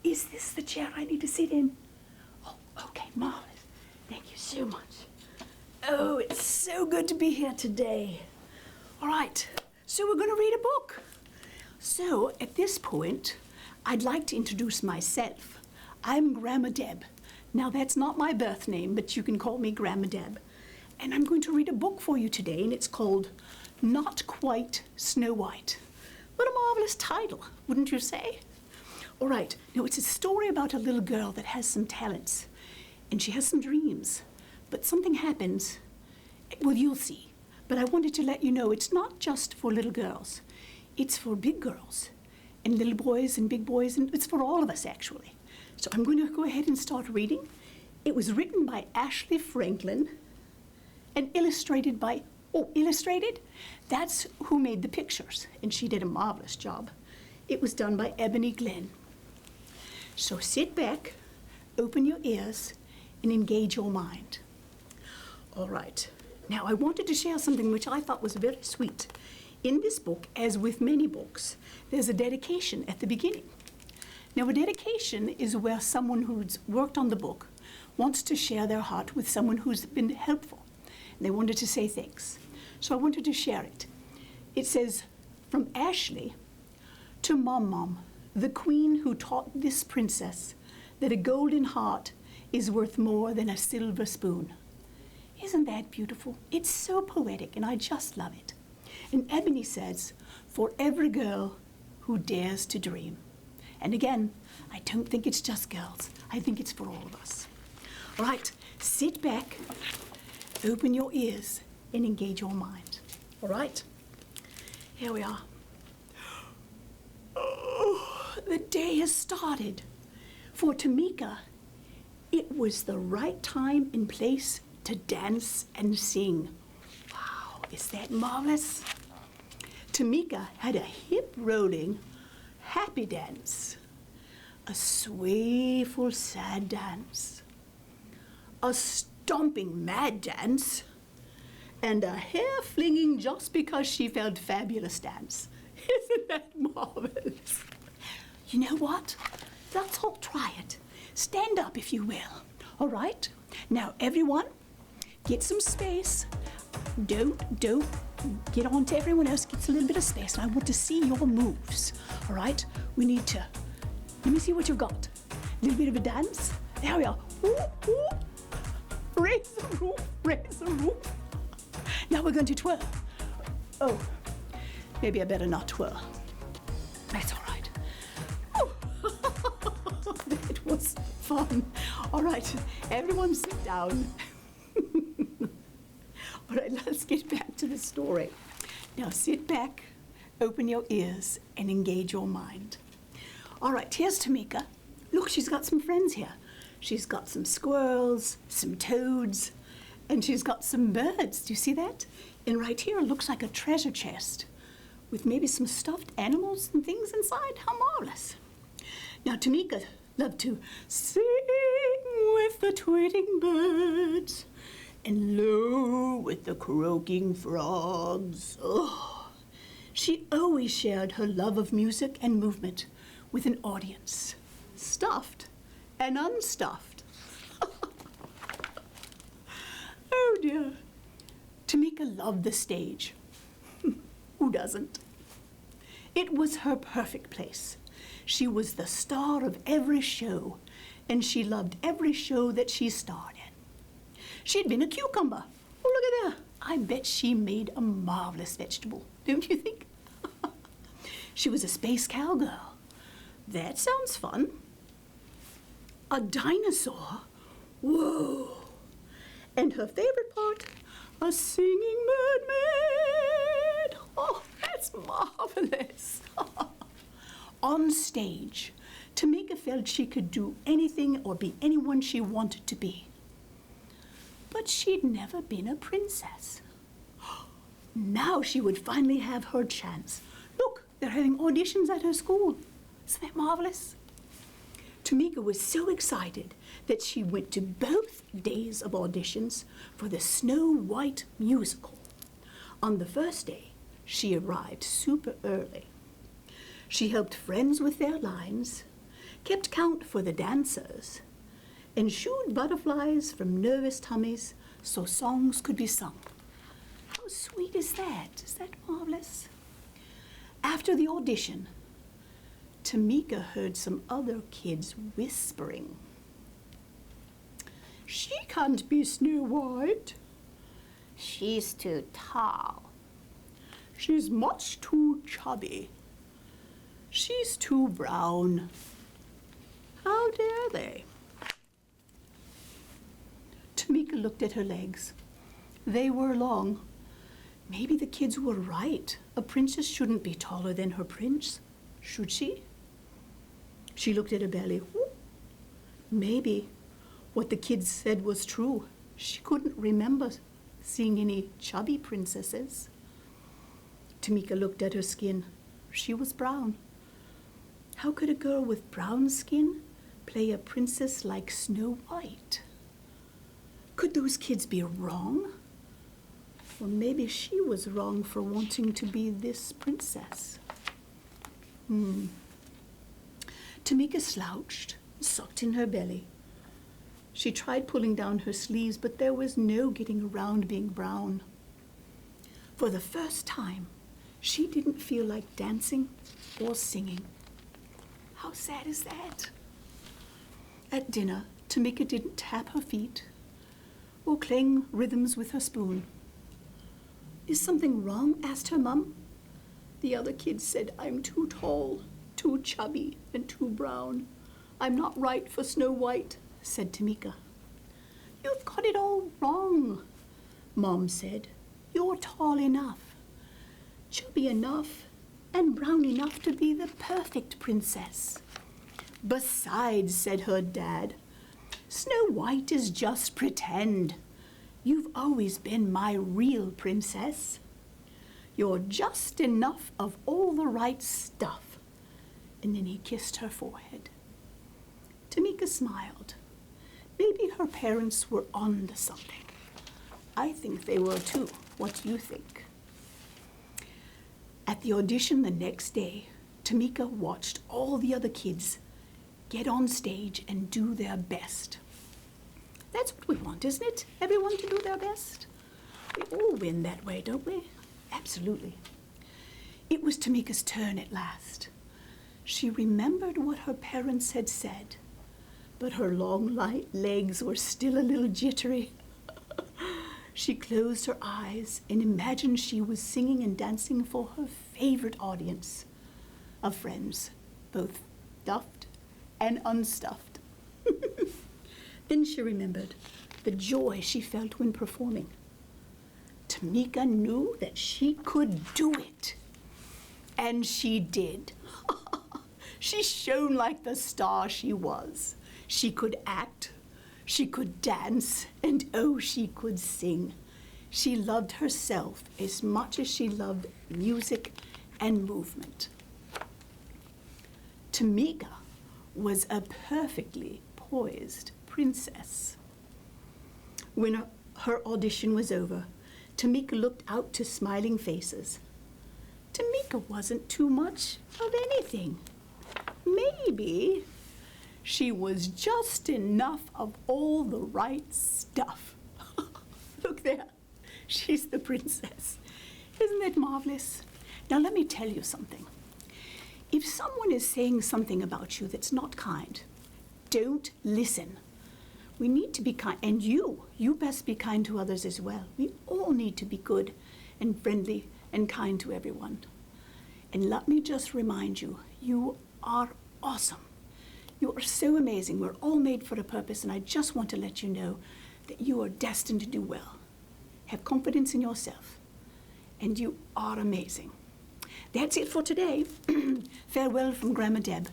Is this the chair I need to sit in? Oh, okay, marvelous. Thank you so much. Oh, it's so good to be here today. All right, so we're going to read a book. So at this point, I'd like to introduce myself. I'm Grandma Deb. Now, that's not my birth name, but you can call me Grandma Deb. And I'm going to read a book for you today, and it's called Not Quite Snow White. What a marvelous title, wouldn't you say? All right, now it's a story about a little girl that has some talents, and she has some dreams. But something happens. Well, you'll see. But I wanted to let you know it's not just for little girls. It's for big girls, and little boys and big boys, and it's for all of us, actually. So I'm going to go ahead and start reading. It was written by Ashley Franklin and illustrated by, illustrated? That's who made the pictures, and she did a marvelous job. It was done by Ebony Glenn. So sit back, open your ears, and engage your mind. All right. Now, I wanted to share something which I thought was very sweet. In this book, as with many books, there's a dedication at the beginning. Now, a dedication is where someone who's worked on the book wants to share their heart with someone who's been helpful. And they wanted to say thanks. So I wanted to share it. It says, from Ashley to Mom, the queen who taught this princess that a golden heart is worth more than a silver spoon. Isn't that beautiful? It's so poetic, and I just love it. And Ebony says, for every girl who dares to dream. And again, I don't think it's just girls. I think it's for all of us. All right, sit back, open your ears, and engage your mind. All right, here we are. Oh, the day has started. For Tameika, it was the right time and place to dance and sing. Wow, is that marvelous? Tameika had a hip-rolling, happy dance, a swayful, sad dance, a stomping, mad dance, and a hair-flinging just because she felt fabulous dance. Isn't that marvelous? You know what? Let's all try it. Stand up, if you will. All right? Now, everyone, get some space. Don't get on to everyone else. Get a little bit of space. I want to see your moves. All right? We need to, let me see what you've got. A little bit of a dance. There we are. Ooh, ooh. Raise the roof, raise the roof. Now we're going to twirl. Oh, maybe I better not twirl. That's all right. That was fun. All right, everyone sit down. All right, let's get back to the story. Now sit back, open your ears, and engage your mind. All right, here's Tameika. Look, she's got some friends here. She's got some squirrels, some toads, and she's got some birds. Do you see that? And right here it looks like a treasure chest with maybe some stuffed animals and things inside. How marvelous. Now, Tameika loved to sing with the tweeting birds and low with the croaking frogs. Oh, she always shared her love of music and movement with an audience, stuffed and unstuffed. Oh dear. Tameika loved the stage. Who doesn't? It was her perfect place. She was the star of every show, and she loved every show that she starred in. She'd been a cucumber. Oh, look at her. I bet she made a marvelous vegetable, don't you think? She was a space cowgirl. That sounds fun. A dinosaur? Whoa. And her favorite part, a singing mermaid. Oh, that's marvelous. On stage, Tameika felt she could do anything or be anyone she wanted to be. But she'd never been a princess. Now she would finally have her chance. Look, they're having auditions at her school. Isn't that marvelous? Tameika was so excited that she went to both days of auditions for the Snow White musical. On the first day, she arrived super early. She helped friends with their lines, kept count for the dancers, and shooed butterflies from nervous tummies so songs could be sung. How sweet is that? Is that marvelous? After the audition, Tameika heard some other kids whispering. She can't be Snow White. She's too tall. She's much too chubby. She's too brown. How dare they? Tameika looked at her legs. They were long. Maybe the kids were right. A princess shouldn't be taller than her prince, should she? She looked at her belly. Maybe what the kids said was true. She couldn't remember seeing any chubby princesses. Tameika looked at her skin. She was brown. How could a girl with brown skin play a princess like Snow White? Could those kids be wrong? Or maybe she was wrong for wanting to be this princess. Tameika slouched, sucked in her belly. She tried pulling down her sleeves, but there was no getting around being brown. For the first time, she didn't feel like dancing or singing. How sad is that? At dinner, Tameika didn't tap her feet or clang rhythms with her spoon. Is something wrong? Asked her mum. The other kids said, I'm too tall, too chubby, and too brown. I'm not right for Snow White, said Tameika. You've got it all wrong, Mom said. You're tall enough, chubby enough, and brown enough to be the perfect princess. Besides, said her dad, Snow White is just pretend. You've always been my real princess. You're just enough of all the right stuff. And then he kissed her forehead. Tameika smiled. Maybe her parents were on to something. I think they were too. What do you think? At the audition the next day, Tameika watched all the other kids get on stage and do their best. That's what we want, isn't it? Everyone to do their best. We all win that way, don't we? Absolutely. It was Tameika's turn at last. She remembered what her parents had said, but her long light legs were still a little jittery. She closed her eyes and imagined she was singing and dancing for her favorite audience of friends, both stuffed and unstuffed. Then she remembered the joy she felt when performing. Tameika knew that she could do it. And she did. She shone like the star she was. She could act, she could dance, and oh, she could sing. She loved herself as much as she loved music and movement. Tameika was a perfectly poised princess. When her audition was over, Tameika looked out to smiling faces. Tameika wasn't too much of anything. Maybe she was just enough of all the right stuff. Look there, she's the princess. Isn't that marvelous? Now let me tell you something. If someone is saying something about you that's not kind, don't listen. We need to be kind, and you best be kind to others as well. We all need to be good and friendly and kind to everyone. And let me just remind you, you are awesome. You are so amazing. We're all made for a purpose, and I just want to let you know that you are destined to do well. Have confidence in yourself, and you are amazing. That's it for today. Farewell from Grandma Deb.